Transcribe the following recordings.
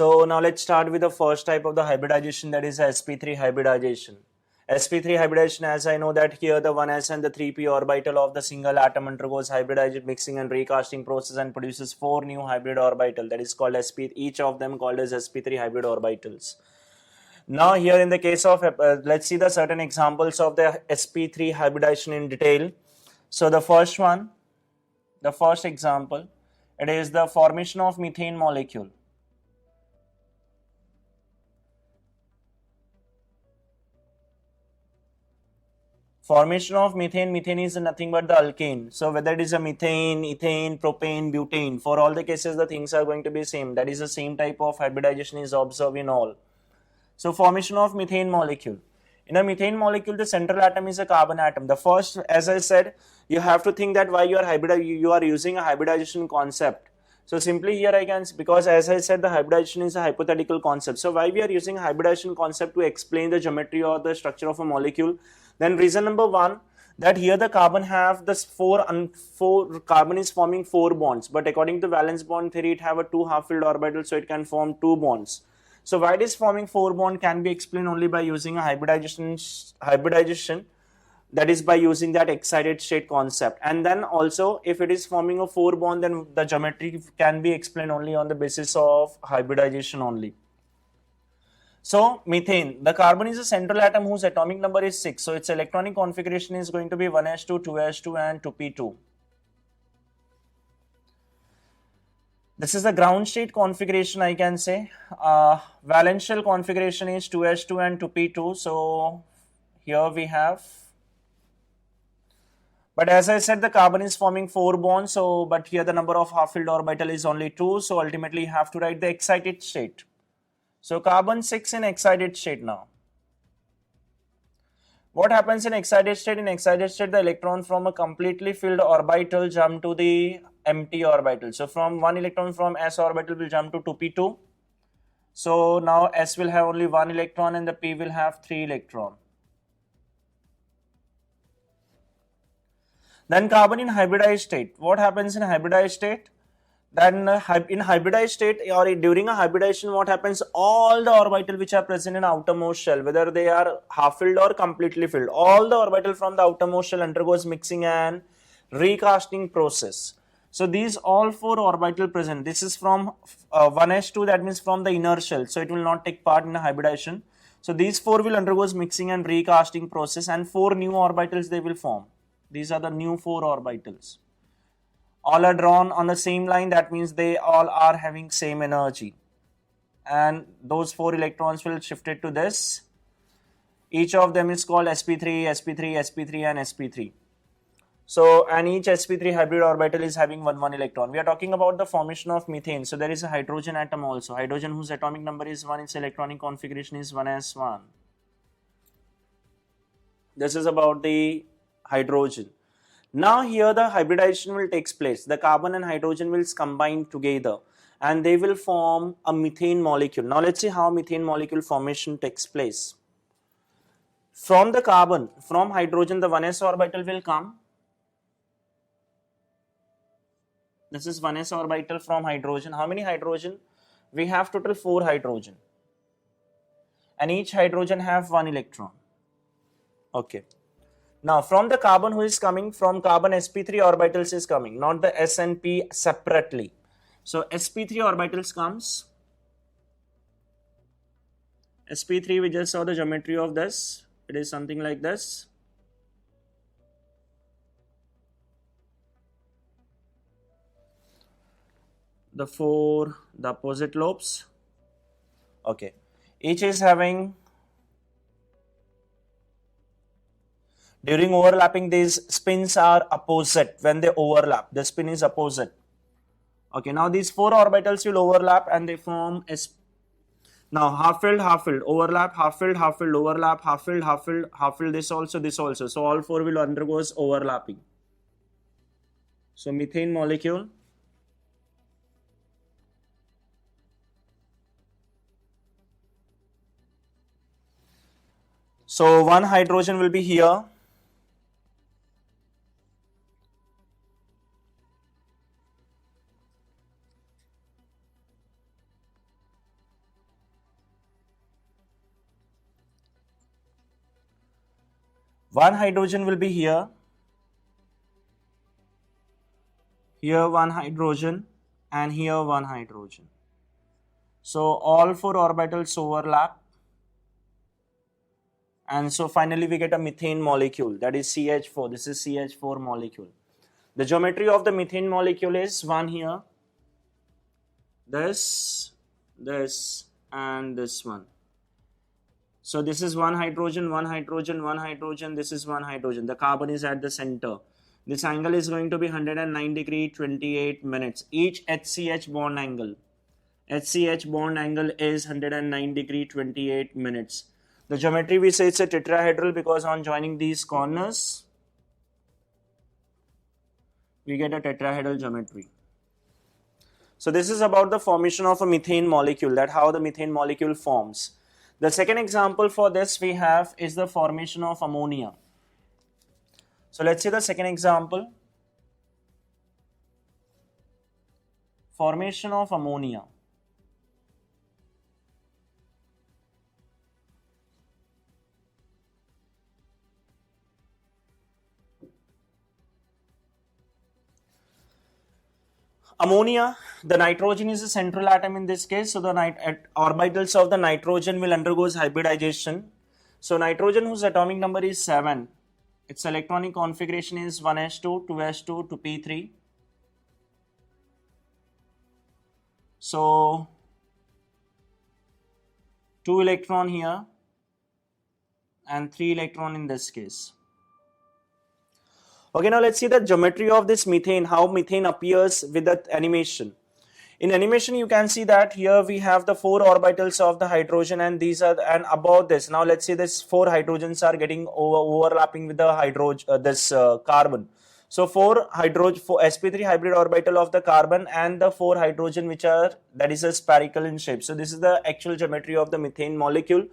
So now let's start with the first type of the hybridization, that is sp3 hybridization. sp3 hybridization, as I know that here the 1s and the 3p orbital of the single atom undergoes hybridization mixing and recasting process and produces 4 new hybrid orbital, that is called each of them called as sp3 hybrid orbitals. Now here in the case of, let's see the certain examples of the sp3 hybridization in detail. So the first one, the first example, it is the formation of methane molecule. Formation of methane, methane is nothing but the alkane. So whether it is a methane, ethane, propane, butane, for all the cases the things are going to be same. That is the same type of hybridization is observed in all. So formation of methane molecule. In a methane molecule, the central atom is a carbon atom. The first, as I said, you have to think that why you are using a hybridization concept. So simply here I can, because as I said, the hybridization is a hypothetical concept. So why we are using hybridization concept to explain the geometry or the structure of a molecule? Then reason number one, that here the carbon have this four carbon is forming 4 bonds, but according to valence bond theory, it have a 2 half-filled orbitals, so it can form 2 bonds. So why it is forming 4 bond can be explained only by using a hybridization, that is by using that excited state concept. And then also if it is forming a 4 bond, then the geometry can be explained only on the basis of hybridization only. So methane, the carbon is a central atom whose atomic number is 6. So its electronic configuration is going to be 1s2, 2s2 and 2p2. This is the ground state configuration, I can say. Valence shell configuration is 2s2 and 2p2. So here we have, but as I said, the carbon is forming 4 bonds. So but here the number of half-filled orbital is only 2. So ultimately you have to write the excited state. So carbon 6 in excited state now. What happens in excited state? In excited state, the electron from a completely filled orbital jump to the empty orbital. So from one electron from s orbital will jump to 2p2. So now s will have only 1 electron and the p will have 3 electron. Then carbon in hybridized state. What happens in hybridized state? Then in hybridized state or during a hybridization, what happens? All the orbital which are present in outermost shell, whether they are half filled or completely filled, all the orbital from the outermost shell undergoes mixing and recasting process. So these all 4 orbital present, this is from 1s2, that means from the inner shell, so it will not take part in the hybridization. So these 4 will undergoes mixing and recasting process and 4 new orbitals they will form. These are the new 4 orbitals. All are drawn on the same line, that means they all are having same energy. And those 4 electrons will shift it to this. Each of them is called sp3, sp3, sp3 and sp3. So, and each sp3 hybrid orbital is having 1 electron. We are talking about the formation of methane. So, there is a hydrogen atom also. Hydrogen whose atomic number is 1, its electronic configuration is 1s1. This is about the hydrogen. Now here the hybridization will take place. The carbon and hydrogen will combine together and they will form a methane molecule. Now let's see how methane molecule formation takes place. From the carbon, from hydrogen, the 1s orbital will come. This is 1s orbital from hydrogen. How many hydrogen? We have total 4 hydrogen. And each hydrogen have 1 electron. Okay. Now from the carbon who is coming, from carbon sp3 orbitals is coming, not the s and p separately. So sp3 orbitals comes. sp3, we just saw the geometry of this. It is something like this. The 4, the opposite lobes. Okay. Each is having, during overlapping, these spins are opposite. When they overlap, the spin is opposite. Okay, now these 4 orbitals will overlap and they form now half filled, overlap, half filled, overlap, half filled, this also. So all 4 will undergoes overlapping. So methane molecule. So 1 hydrogen will be here. One hydrogen will be here, here one hydrogen, and here one hydrogen. So all four orbitals overlap, and so finally we get a methane molecule, that is CH4. This is CH4 molecule. The geometry of the methane molecule is one here, this, and this one. So this is one hydrogen, one hydrogen, one hydrogen, this is one hydrogen. The carbon is at the center. This angle is going to be 109 degree 28 minutes. Each HCH bond angle. HCH bond angle is 109 degree 28 minutes. The geometry we say it's a tetrahedral because on joining these corners, we get a tetrahedral geometry. So this is about the formation of a methane molecule, that how the methane molecule forms. The second example for this we have is the formation of ammonia. So let's see the second example. Formation of ammonia. Ammonia, the nitrogen is a central atom in this case, so the orbitals of the nitrogen will undergo hybridization. So nitrogen, whose atomic number is 7, its electronic configuration is 1s2, 2s2 to p3. So 2 electron here and 3 electron in this case. Okay, now let's see the geometry of this methane, how methane appears with the animation. In animation, you can see that here we have the 4 orbitals of the hydrogen, and these are, and above this, now let's see this 4 hydrogens are getting overlapping with the carbon. So 4 sp3 hybrid orbital of the carbon and the 4 hydrogen which are, that is a spherical in shape. So this is the actual geometry of the methane molecule,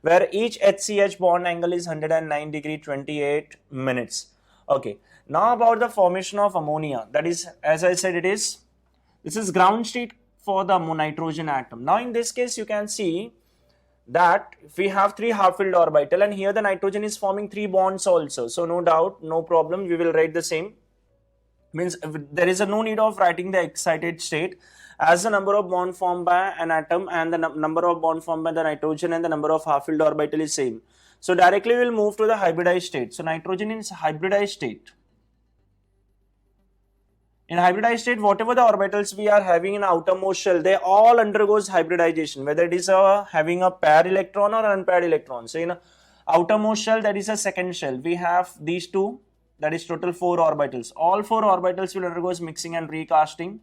where each HCH bond angle is 109 degree 28 minutes. Okay, now about the formation of ammonia, that is, as I said, this is ground state for the nitrogen atom. Now in this case you can see that we have 3 half-filled orbital, and here the nitrogen is forming 3 bonds also. So no doubt, no problem, we will write the same. Means there is no need of writing the excited state, as the number of bond formed by an atom and the number of bond formed by the nitrogen and the number of half-filled orbital is same. So directly we will move to the hybridized state. So nitrogen is hybridized state. In hybridized state, whatever the orbitals we are having in outermost shell, they all undergoes hybridization, whether it is having a paired electron or unpaired electron. So in outermost shell, that is a second shell, we have these 2, that is total 4 orbitals. All 4 orbitals will undergoes mixing and recasting,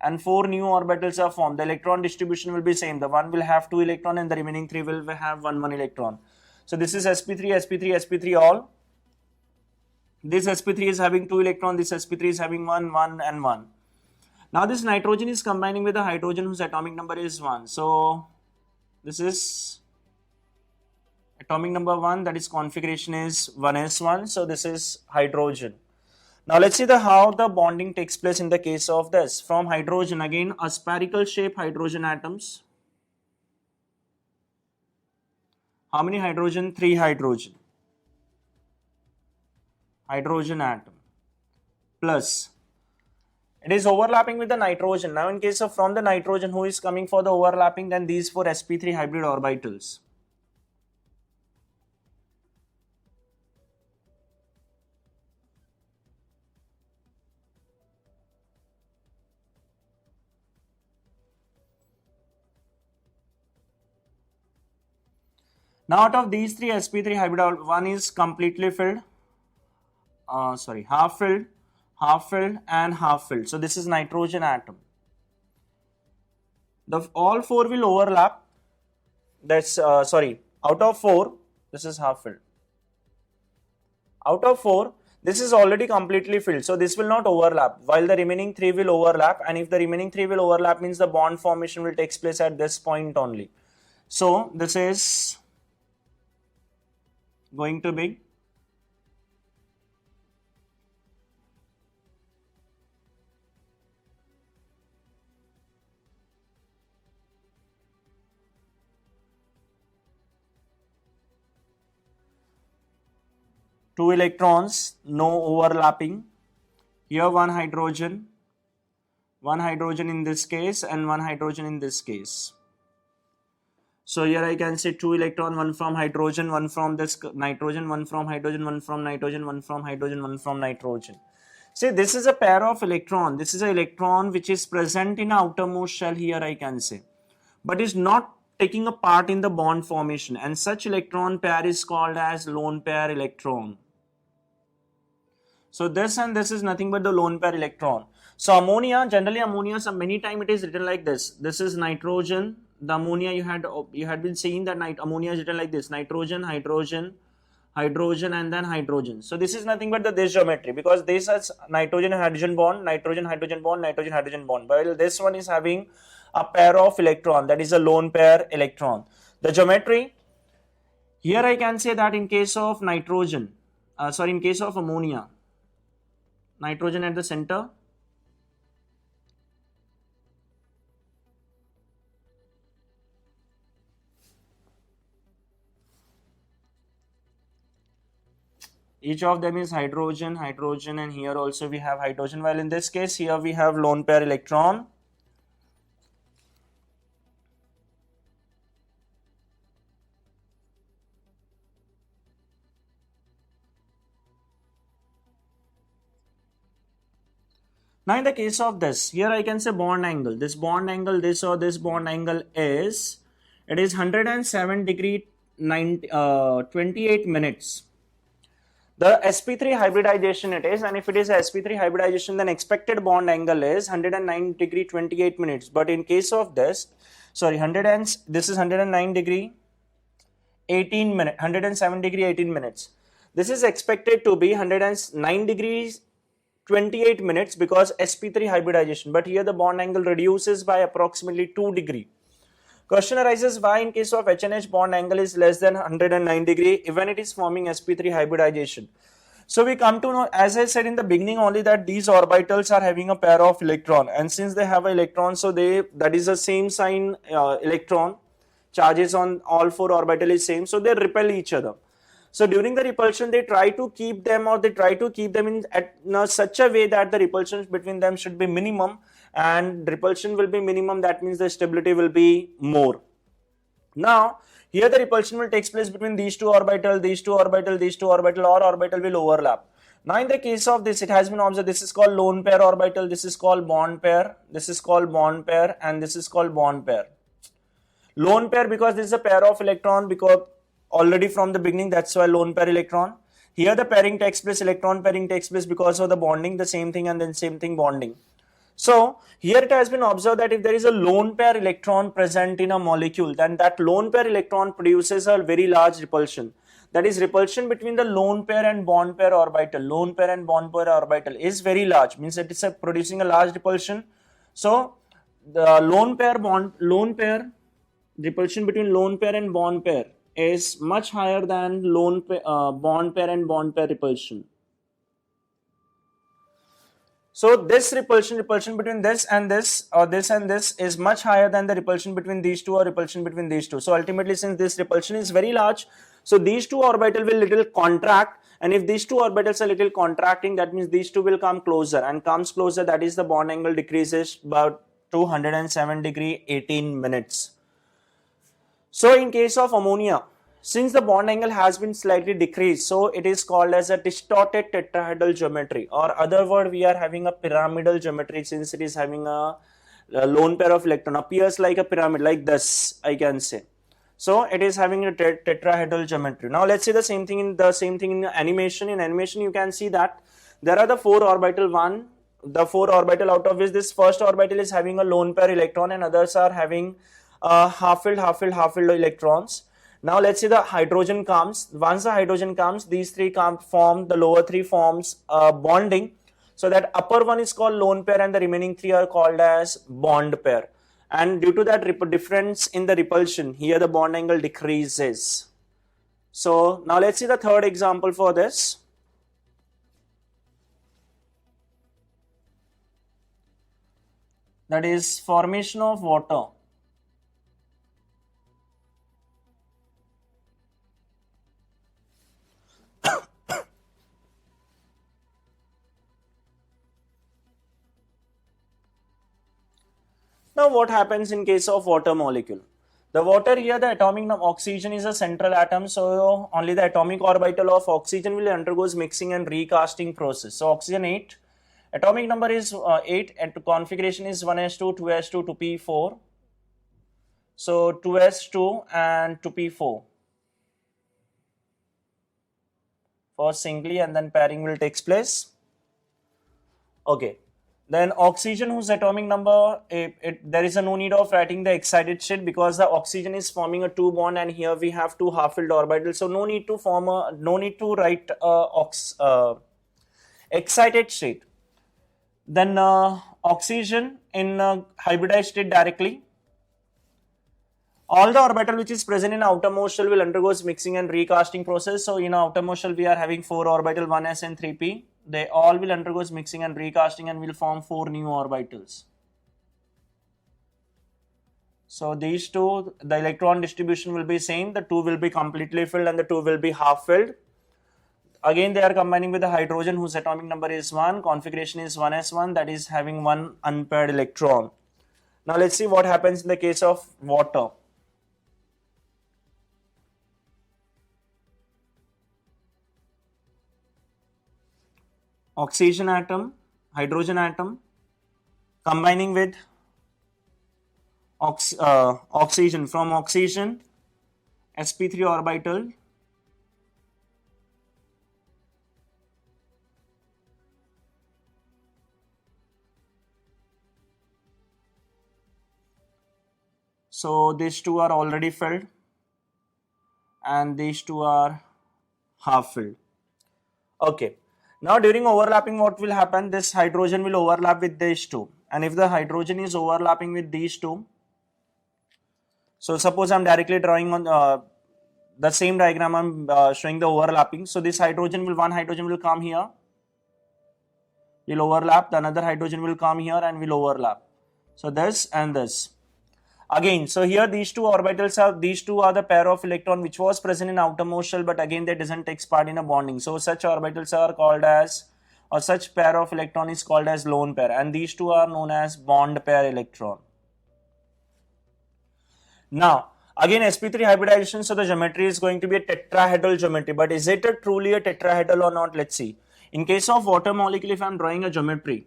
and 4 new orbitals are formed. The electron distribution will be same. The one will have 2 electron and the remaining 3 will have 1 electron. So this is sp3, sp3, sp3 all. This sp3 is having 2 electron, this sp3 is having 1, 1 and 1. Now this nitrogen is combining with the hydrogen whose atomic number is 1. So this is atomic number 1, that is configuration is 1s1. So this is hydrogen. Now let's see how the bonding takes place in the case of this. From hydrogen, again a spherical shape hydrogen atoms. How many hydrogen? 3 hydrogen. Hydrogen atom plus it is overlapping with the nitrogen. Now in case of from the nitrogen, who is coming for the overlapping, then these 4 sp3 hybrid orbitals. Now out of these 3 sp3 hybrid, one is completely filled, half filled, half filled and half filled. So this is nitrogen atom. All 4 will overlap. That's out of 4, this is half filled. Out of 4, this is already completely filled, so this will not overlap, while the remaining 3 will overlap, and if the remaining 3 will overlap, means the bond formation will take place at this point only. So this is going to be 2 electrons, no overlapping. Here one hydrogen in this case and one hydrogen in this case. So here I can say 2 electron, one from hydrogen, one from this nitrogen, one from hydrogen, one from nitrogen, one from hydrogen, one from nitrogen. See, this is a pair of electron. This is an electron which is present in outermost shell here I can say, but is not taking a part in the bond formation, and such electron pair is called as lone pair electron. So this and this is nothing but the lone pair electron. So ammonia, generally ammonia, many times it is written like this. This is nitrogen. The ammonia you had been seeing that ammonia is written like this: nitrogen, hydrogen, hydrogen, and then hydrogen. So this is nothing but this geometry, because this has nitrogen hydrogen bond, nitrogen hydrogen bond, nitrogen hydrogen bond. While this one is having a pair of electron, that is a lone pair electron. The geometry here I can say that in case of nitrogen, in case of ammonia, nitrogen at the center, each of them is hydrogen, hydrogen, and here also we have hydrogen, while in this case here we have lone pair electron. Now in the case of this, here I can say bond angle. This bond angle, this bond angle is, it is 107 degree 28 minutes. The sp3 hybridization it is, and if it is a sp3 hybridization, then expected bond angle is 109 degree 28 minutes. But in case of this, this is 109 degree 18 minutes, 107 degree 18 minutes. This is expected to be 109 degrees 28 minutes because sp3 hybridization, but here the bond angle reduces by approximately 2 degree. Question arises, why in case of HNH bond angle is less than 109 degree when it is forming sp3 hybridization? So we come to know, as I said in the beginning only, that these orbitals are having a pair of electron, and since they have an electron, so that is the same sign electron, charges on all 4 orbital is same, so they repel each other. So during the repulsion they try to keep them in such a way that the repulsion between them should be minimum, and repulsion will be minimum, that means the stability will be more. Now here the repulsion will take place between these two orbital, or orbital will overlap. Now in the case of this, it has been observed, this is called lone pair orbital, this is called bond pair, this is called bond pair, and this is called bond pair. Lone pair because this is a pair of electron, because already from the beginning, that's why lone pair electron. Here the pairing takes place, electron pairing takes place because of the bonding, the same thing, and then same thing bonding. So here it has been observed that if there is a lone pair electron present in a molecule, then that lone pair electron produces a very large repulsion. That is, repulsion between the lone pair and bond pair orbital, lone pair and bond pair orbital is very large, means it is producing a large repulsion. So the repulsion between lone pair and bond pair is much higher than bond pair and bond pair repulsion. So this repulsion between this and this, or this and this, is much higher than the repulsion between these two or repulsion between these two. So ultimately, since this repulsion is very large, so these two orbital will little contract, and if these two orbitals are little contracting, that means these two will come closer, and comes closer, that is the bond angle decreases about 207 degree 18 minutes. So in case of ammonia, since the bond angle has been slightly decreased, so it is called as a distorted tetrahedral geometry, or other word, we are having a pyramidal geometry, since it is having a lone pair of electron, appears like a pyramid, like this I can say. So it is having a tetrahedral geometry. Now let's see the same thing in animation. In animation you can see that there are the 4 orbital, out of which this first orbital is having a lone pair electron, and others are having half-filled electrons. Now let's see the hydrogen comes. Once the hydrogen comes, these 3 form, the lower 3 forms bonding. So that upper one is called lone pair and the remaining 3 are called as bond pair. And due to that difference in the repulsion, here the bond angle decreases. So now let's see the third example for this. That is formation of water. Now what happens in case of water molecule? The water here, the atomic number oxygen is a central atom, so only the atomic orbital of oxygen will undergoes mixing and recasting process. So oxygen 8, atomic number is 8 and configuration is 1s2, 2s2, 2p4. So 2s2 and 2p4. First singly and then pairing will take place. Okay. Then oxygen whose atomic number, there is no need of writing the excited state because the oxygen is forming a 2 bond and here we have 2 half-filled orbitals. So no need to write excited state. Then oxygen in hybridized state directly. All the orbital which is present in outermost shell will undergoes mixing and recasting process. So in outermost shell we are having 4 orbital 1s and 3p. They all will undergoes mixing and recasting and will form 4 new orbitals. So these two, the electron distribution will be same. The 2 will be completely filled and the 2 will be half filled. Again they are combining with the hydrogen whose atomic number is 1. Configuration is 1s1, that is having 1 unpaired electron. Now let's see what happens in the case of water. Oxygen atom, hydrogen atom combining with oxygen. From oxygen sp3 orbital so these two are already filled and these two are half filled. Okay. Now during overlapping what will happen, this hydrogen will overlap with these two, and if the hydrogen is overlapping with these two, so suppose I am directly drawing on the same diagram, I am showing the overlapping. So this one hydrogen will come here, will overlap, the another hydrogen will come here and will overlap. So this and this. Again, so here these two orbitals are the pair of electron which was present in outermost shell, but again they doesn't take part in a bonding. So such orbitals are called as, or such pair of electron is called as lone pair, and these two are known as bond pair electron. Now again sp3 hybridization, so the geometry is going to be a tetrahedral geometry, but is it truly a tetrahedral or not? Let's see. In case of water molecule, if I am drawing a geometry,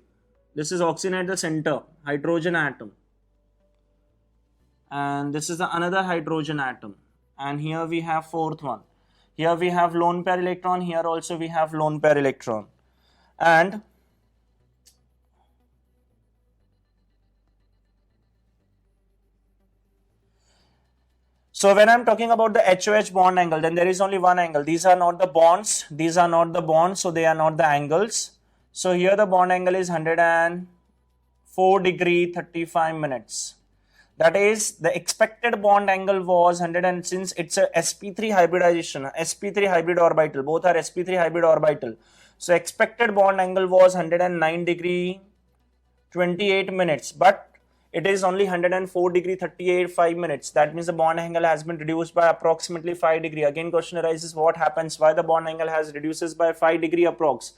this is oxygen at the center, hydrogen atom, and this is the another hydrogen atom, and here we have fourth one. Here we have lone pair electron, here also we have lone pair electron. And so when I am talking about the HOH bond angle, then there is only one angle. These are not the bonds, so they are not the angles. So here the bond angle is 104 degree 35 minutes. That is, the expected bond angle was 100, and since it's a sp3 hybridization, sp3 hybrid orbital, both are sp3 hybrid orbital. So expected bond angle was 109 degree 28 minutes, but it is only 104 degree 5 minutes. That means the bond angle has been reduced by approximately 5 degree. Again question arises, what happens, why the bond angle has reduces by 5 degree approx?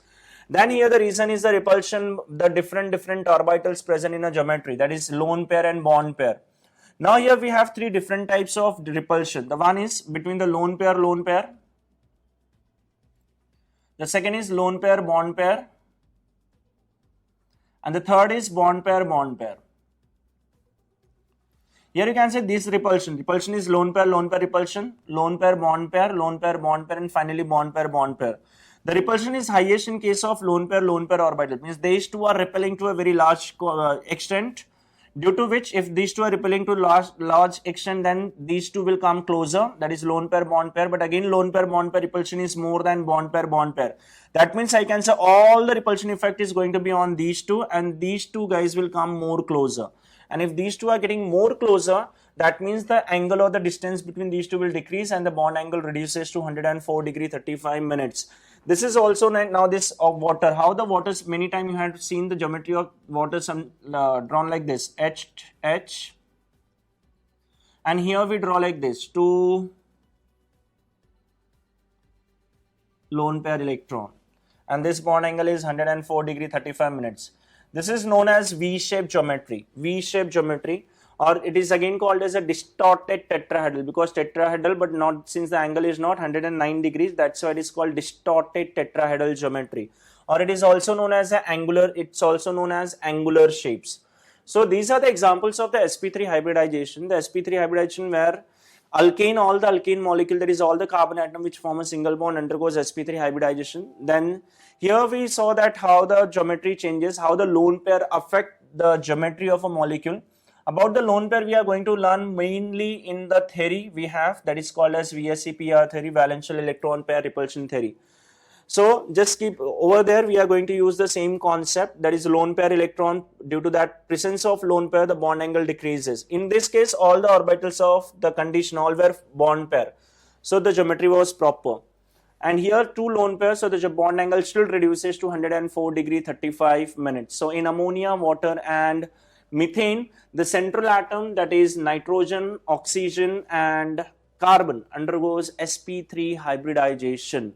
Then here the reason is the repulsion, the different orbitals present in a geometry, that is lone pair and bond pair. Now here we have 3 different types of repulsion. The one is between the lone pair. The second is lone pair, bond pair. And the third is bond pair. Here you can say this repulsion. Repulsion is lone pair repulsion, lone pair, bond pair, and finally bond pair. The repulsion is highest in case of lone pair orbital. Means these two are repelling to a very large extent, due to which if these two are repelling to large extent, then these two will come closer, that is lone pair, bond pair. But again lone pair, bond pair repulsion is more than bond pair. That means I can say all the repulsion effect is going to be on these two, and these two guys will come more closer. And if these two are getting more closer, that means the angle or the distance between these two will decrease and the bond angle reduces to 104 degree 35 minutes. This is also now this of water. How the water, many times you have seen the geometry of water drawn like this, H, and here we draw like this, 2 lone pair electron, and this bond angle is 104 degree 35 minutes. This is known as V-shaped geometry. V-shaped geometry, or it is again called as a distorted tetrahedral, because tetrahedral, but not, since the angle is not 109 degrees, that's why it is called distorted tetrahedral geometry. Or it is also known as a angular, it's also known as angular shapes. So these are the examples of the sp3 hybridization. The sp3 hybridization where alkane, all the alkane molecule, that is all the carbon atom which form a single bond, undergoes sp3 hybridization. Then here we saw that how the geometry changes, how the lone pair affect the geometry of a molecule. About the lone pair we are going to learn mainly in the theory we have, that is called as VSEPR theory, valential electron pair repulsion theory. So just keep over there, we are going to use the same concept, that is lone pair electron. Due to that presence of lone pair, the bond angle decreases. In this case, all the orbitals of the condition all were bond pair, so the geometry was proper. And here two lone pairs, so the bond angle still reduces to 104 degree 35 minutes. So in ammonia, water and methane, the central atom, that is nitrogen, oxygen and carbon, undergoes sp3 hybridization.